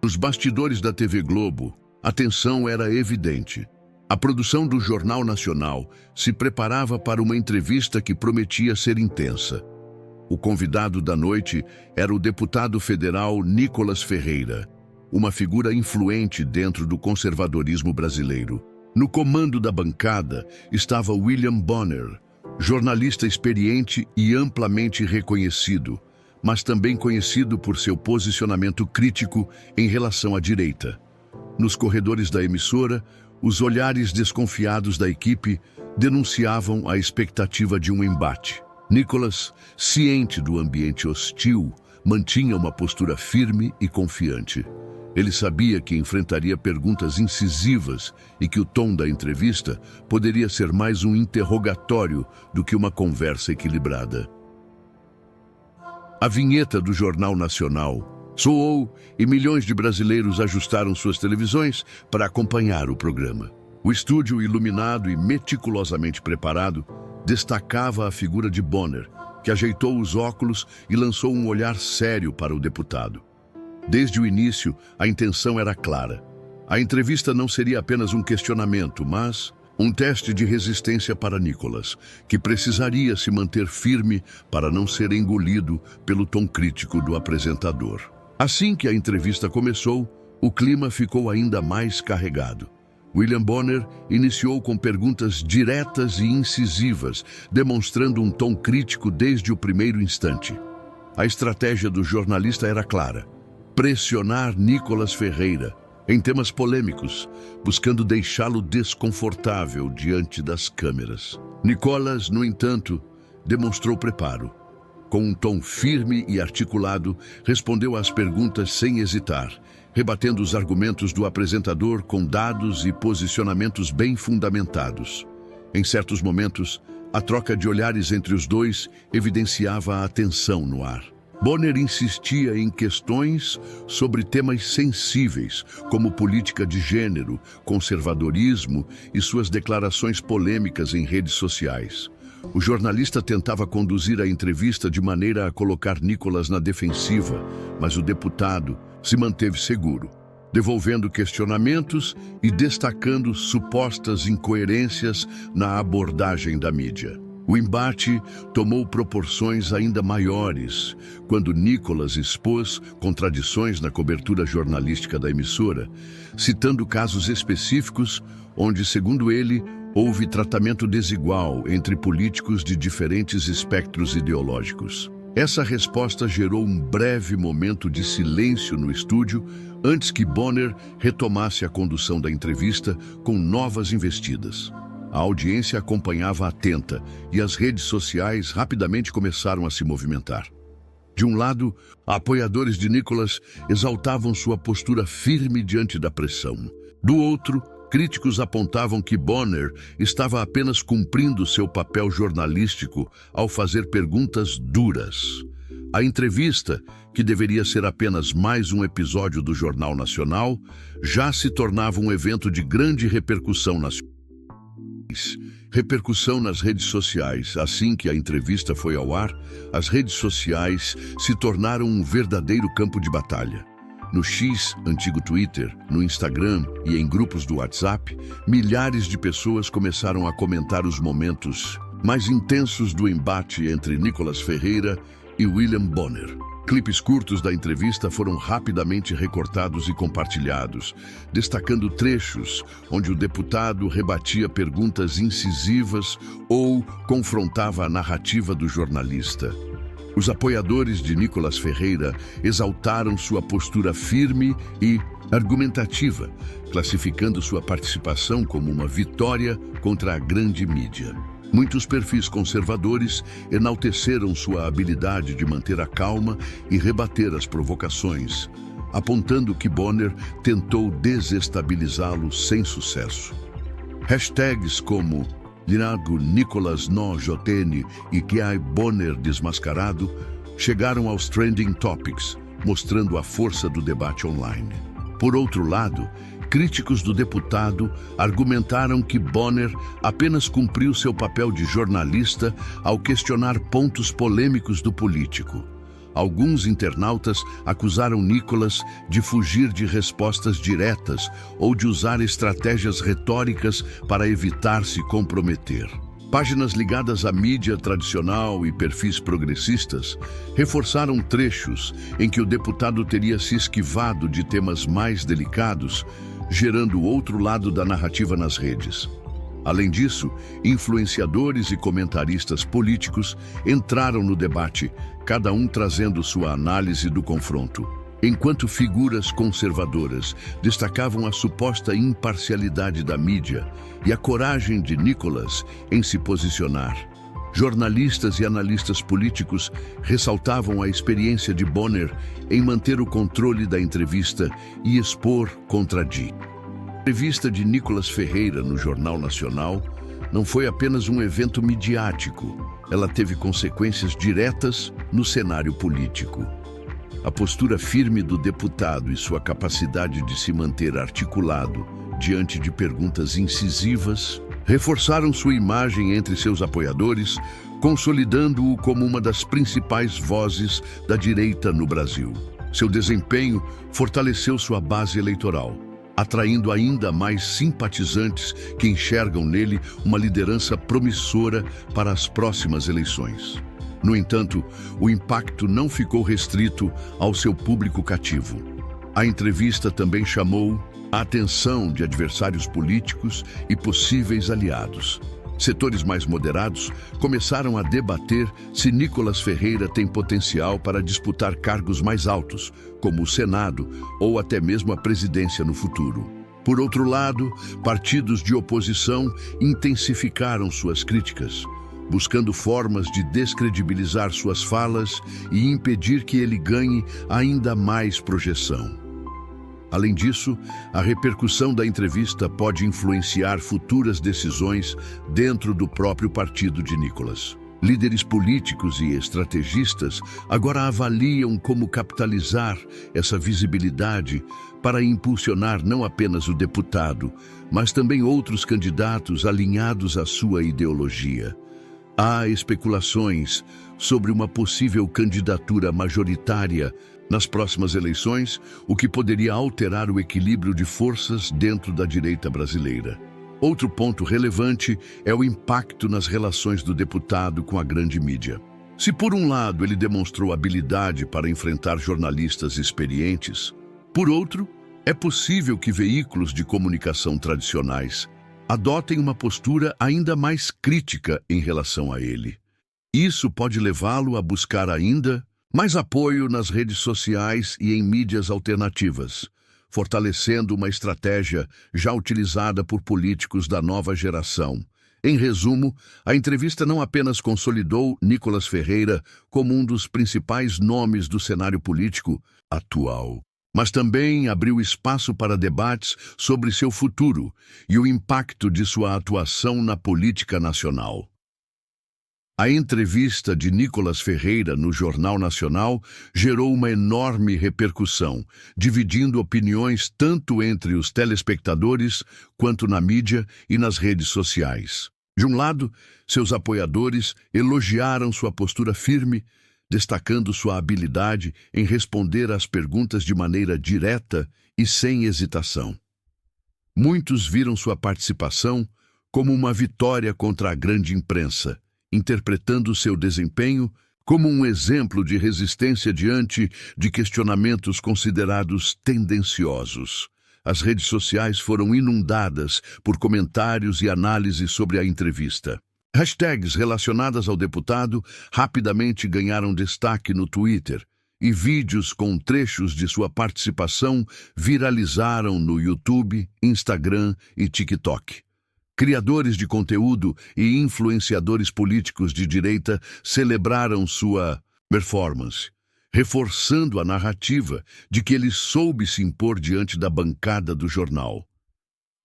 Nos bastidores da TV Globo, a tensão era evidente. A produção do Jornal Nacional se preparava para uma entrevista que prometia ser intensa. O convidado da noite era o deputado federal Nicolas Ferreira, uma figura influente dentro do conservadorismo brasileiro. No comando da bancada estava William Bonner, jornalista experiente e amplamente reconhecido, mas também conhecido por seu posicionamento crítico em relação à direita. Nos corredores da emissora, os olhares desconfiados da equipe denunciavam a expectativa de um embate. Nicolas, ciente do ambiente hostil, mantinha uma postura firme e confiante. Ele sabia que enfrentaria perguntas incisivas e que o tom da entrevista poderia ser mais um interrogatório do que uma conversa equilibrada. A vinheta do Jornal Nacional soou e milhões de brasileiros ajustaram suas televisões para acompanhar o programa. O estúdio, iluminado e meticulosamente preparado, destacava a figura de Bonner, que ajeitou os óculos e lançou um olhar sério para o deputado. Desde o início, a intenção era clara. A entrevista não seria apenas um questionamento, mas um teste de resistência para Nicolas, que precisaria se manter firme para não ser engolido pelo tom crítico do apresentador. Assim que a entrevista começou, o clima ficou ainda mais carregado. William Bonner iniciou com perguntas diretas e incisivas, demonstrando um tom crítico desde o primeiro instante. A estratégia do jornalista era clara: pressionar Nicolas Ferreira em temas polêmicos, buscando deixá-lo desconfortável diante das câmeras. Nicolas, no entanto, demonstrou preparo. Com um tom firme e articulado, respondeu às perguntas sem hesitar, rebatendo os argumentos do apresentador com dados e posicionamentos bem fundamentados. Em certos momentos, a troca de olhares entre os dois evidenciava a tensão no ar. Bonner insistia em questões sobre temas sensíveis, como política de gênero, conservadorismo e suas declarações polêmicas em redes sociais. O jornalista tentava conduzir a entrevista de maneira a colocar Nicolas na defensiva, mas o deputado se manteve seguro, devolvendo questionamentos e destacando supostas incoerências na abordagem da mídia. O embate tomou proporções ainda maiores quando Nicolas expôs contradições na cobertura jornalística da emissora, citando casos específicos onde, segundo ele, houve tratamento desigual entre políticos de diferentes espectros ideológicos. Essa resposta gerou um breve momento de silêncio no estúdio antes que Bonner retomasse a condução da entrevista com novas investidas. A audiência acompanhava atenta e as redes sociais rapidamente começaram a se movimentar. De um lado, apoiadores de Nicolas exaltavam sua postura firme diante da pressão. Do outro, críticos apontavam que Bonner estava apenas cumprindo seu papel jornalístico ao fazer perguntas duras. A entrevista, que deveria ser apenas mais um episódio do Jornal Nacional, já se tornava um evento de grande repercussão nacional. Repercussão nas redes sociais. Assim que a entrevista foi ao ar, as redes sociais se tornaram um verdadeiro campo de batalha. No X, antigo Twitter, no Instagram e em grupos do WhatsApp, milhares de pessoas começaram a comentar os momentos mais intensos do embate entre Nicolas Ferreira e William Bonner. Clipes curtos da entrevista foram rapidamente recortados e compartilhados, destacando trechos onde o deputado rebatia perguntas incisivas ou confrontava a narrativa do jornalista. Os apoiadores de Nicolas Ferreira exaltaram sua postura firme e argumentativa, classificando sua participação como uma vitória contra a grande mídia. Muitos perfis conservadores enalteceram sua habilidade de manter a calma e rebater as provocações, apontando que Bonner tentou desestabilizá-lo sem sucesso. Hashtags como Linago Nicolas no Jotene e Kiai Bonner desmascarado chegaram aos trending topics, mostrando a força do debate online. Por outro lado, críticos do deputado argumentaram que Bonner apenas cumpriu seu papel de jornalista ao questionar pontos polêmicos do político. Alguns internautas acusaram Nicolas de fugir de respostas diretas ou de usar estratégias retóricas para evitar se comprometer. Páginas ligadas à mídia tradicional e perfis progressistas reforçaram trechos em que o deputado teria se esquivado de temas mais delicados, gerando outro lado da narrativa nas redes. Além disso, influenciadores e comentaristas políticos entraram no debate, cada um trazendo sua análise do confronto, enquanto figuras conservadoras destacavam a suposta imparcialidade da mídia e a coragem de Nicolas em se posicionar. Jornalistas e analistas políticos ressaltavam a experiência de Bonner em manter o controle da entrevista e expor contradições. A entrevista de Nicolas Ferreira no Jornal Nacional não foi apenas um evento midiático, ela teve consequências diretas no cenário político. A postura firme do deputado e sua capacidade de se manter articulado diante de perguntas incisivas reforçaram sua imagem entre seus apoiadores, consolidando-o como uma das principais vozes da direita no Brasil. Seu desempenho fortaleceu sua base eleitoral, atraindo ainda mais simpatizantes que enxergam nele uma liderança promissora para as próximas eleições. No entanto, o impacto não ficou restrito ao seu público cativo. A entrevista também chamou a atenção de adversários políticos e possíveis aliados. Setores mais moderados começaram a debater se Nicolas Ferreira tem potencial para disputar cargos mais altos, como o Senado ou até mesmo a presidência no futuro. Por outro lado, partidos de oposição intensificaram suas críticas, buscando formas de descredibilizar suas falas e impedir que ele ganhe ainda mais projeção. Além disso, a repercussão da entrevista pode influenciar futuras decisões dentro do próprio partido de Nicolas. Líderes políticos e estrategistas agora avaliam como capitalizar essa visibilidade para impulsionar não apenas o deputado, mas também outros candidatos alinhados à sua ideologia. Há especulações sobre uma possível candidatura majoritária nas próximas eleições, o que poderia alterar o equilíbrio de forças dentro da direita brasileira. Outro ponto relevante é o impacto nas relações do deputado com a grande mídia. Se por um lado ele demonstrou habilidade para enfrentar jornalistas experientes, por outro, é possível que veículos de comunicação tradicionais adotem uma postura ainda mais crítica em relação a ele. Isso pode levá-lo a buscar ainda mais apoio nas redes sociais e em mídias alternativas, fortalecendo uma estratégia já utilizada por políticos da nova geração. Em resumo, a entrevista não apenas consolidou Nicolas Ferreira como um dos principais nomes do cenário político atual, mas também abriu espaço para debates sobre seu futuro e o impacto de sua atuação na política nacional. A entrevista de Nicolas Ferreira no Jornal Nacional gerou uma enorme repercussão, dividindo opiniões tanto entre os telespectadores quanto na mídia e nas redes sociais. De um lado, seus apoiadores elogiaram sua postura firme, destacando sua habilidade em responder às perguntas de maneira direta e sem hesitação. Muitos viram sua participação como uma vitória contra a grande imprensa, interpretando seu desempenho como um exemplo de resistência diante de questionamentos considerados tendenciosos. As redes sociais foram inundadas por comentários e análises sobre a entrevista. Hashtags relacionadas ao deputado rapidamente ganharam destaque no Twitter, e vídeos com trechos de sua participação viralizaram no YouTube, Instagram e TikTok. Criadores de conteúdo e influenciadores políticos de direita celebraram sua performance, reforçando a narrativa de que ele soube se impor diante da bancada do jornal.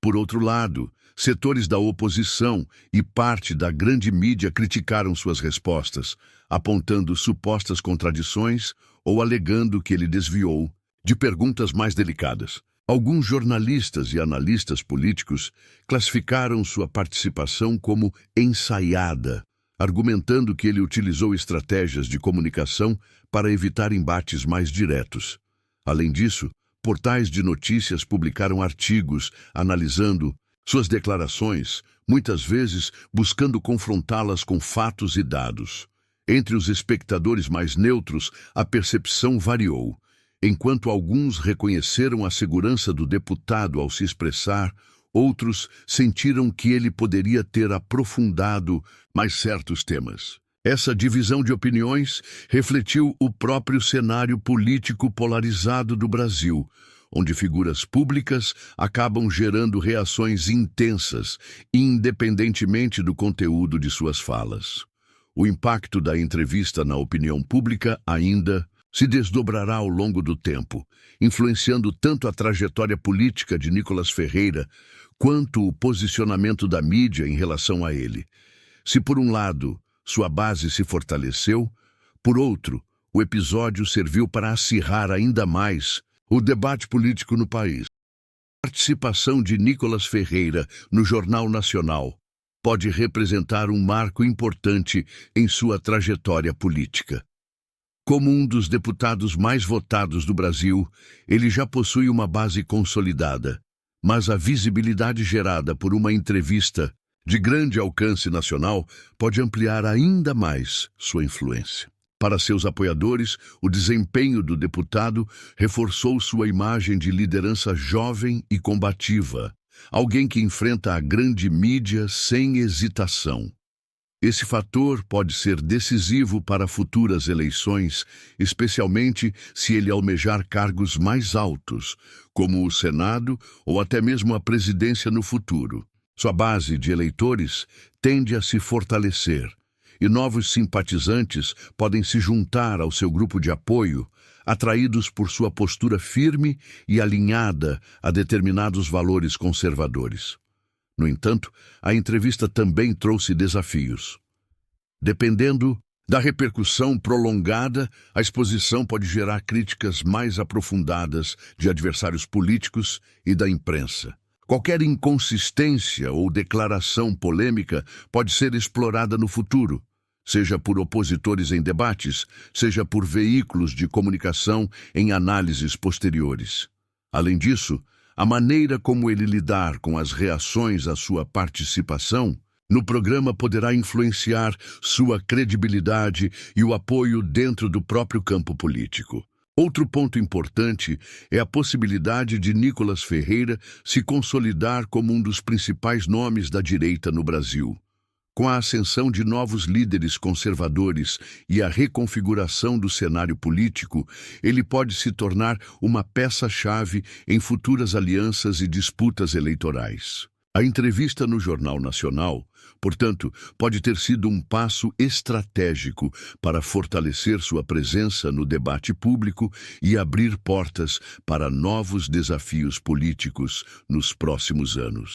Por outro lado, setores da oposição e parte da grande mídia criticaram suas respostas, apontando supostas contradições ou alegando que ele desviou de perguntas mais delicadas. Alguns jornalistas e analistas políticos classificaram sua participação como ensaiada, argumentando que ele utilizou estratégias de comunicação para evitar embates mais diretos. Além disso, portais de notícias publicaram artigos analisando suas declarações, muitas vezes buscando confrontá-las com fatos e dados. Entre os espectadores mais neutros, a percepção variou. Enquanto alguns reconheceram a segurança do deputado ao se expressar, outros sentiram que ele poderia ter aprofundado mais certos temas. Essa divisão de opiniões refletiu o próprio cenário político polarizado do Brasil, onde figuras públicas acabam gerando reações intensas, independentemente do conteúdo de suas falas. O impacto da entrevista na opinião pública ainda se desdobrará ao longo do tempo, influenciando tanto a trajetória política de Nicolas Ferreira quanto o posicionamento da mídia em relação a ele. Se por um lado, sua base se fortaleceu, por outro, o episódio serviu para acirrar ainda mais o debate político no país. A participação de Nicolas Ferreira no Jornal Nacional pode representar um marco importante em sua trajetória política. Como um dos deputados mais votados do Brasil, ele já possui uma base consolidada, mas a visibilidade gerada por uma entrevista de grande alcance nacional pode ampliar ainda mais sua influência. Para seus apoiadores, o desempenho do deputado reforçou sua imagem de liderança jovem e combativa, alguém que enfrenta a grande mídia sem hesitação. Esse fator pode ser decisivo para futuras eleições, especialmente se ele almejar cargos mais altos, como o Senado ou até mesmo a presidência no futuro. Sua base de eleitores tende a se fortalecer, e novos simpatizantes podem se juntar ao seu grupo de apoio, atraídos por sua postura firme e alinhada a determinados valores conservadores. No entanto, a entrevista também trouxe desafios. Dependendo da repercussão prolongada, a exposição pode gerar críticas mais aprofundadas de adversários políticos e da imprensa. Qualquer inconsistência ou declaração polêmica pode ser explorada no futuro, seja por opositores em debates, seja por veículos de comunicação em análises posteriores. Além disso, a maneira como ele lidar com as reações à sua participação no programa poderá influenciar sua credibilidade e o apoio dentro do próprio campo político. Outro ponto importante é a possibilidade de Nicolas Ferreira se consolidar como um dos principais nomes da direita no Brasil. Com a ascensão de novos líderes conservadores e a reconfiguração do cenário político, ele pode se tornar uma peça-chave em futuras alianças e disputas eleitorais. A entrevista no Jornal Nacional, portanto, pode ter sido um passo estratégico para fortalecer sua presença no debate público e abrir portas para novos desafios políticos nos próximos anos.